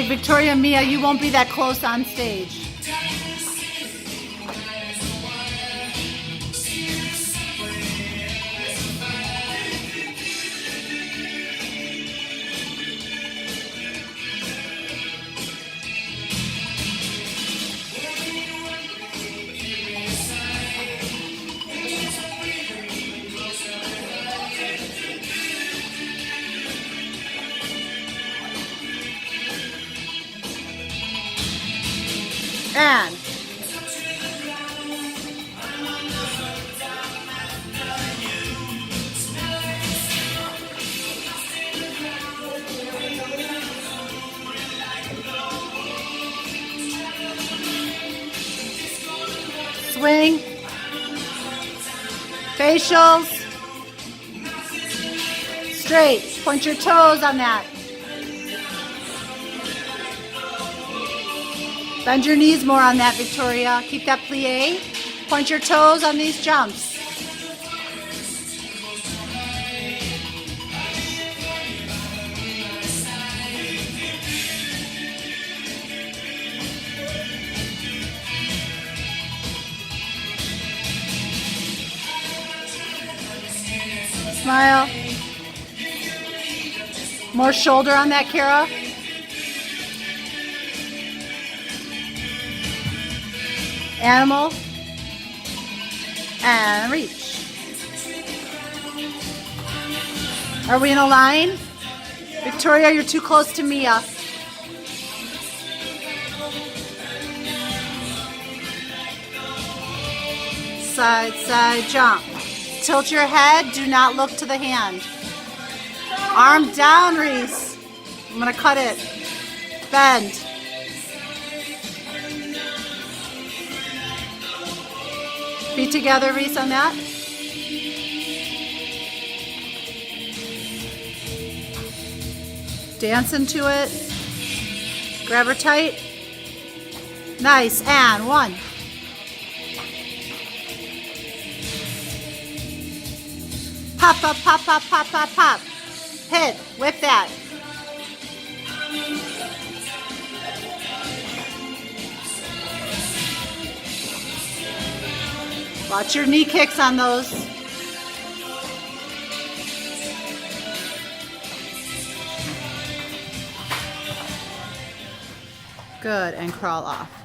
like Victoria and Mia, you won't be that close on stage. And swing, facials, straight, point your toes on that. Bend your knees more on that, Victoria. Keep that plie. Point your toes on these jumps. Smile. More shoulder on that, Kara. Animal. And reach. Are we in a line? Victoria, you're too close to Mia. Side, side, jump. Tilt your head, do not look to the hand. Arm down, Reese. I'm gonna cut it. Bend. Feet together, Reese, on that. Dance into it. Grab her tight. Nice, and one. Pop, pop, pop, pop, pop, pop, pop. Hit, whip that. Watch your knee kicks on those. Good, and crawl off.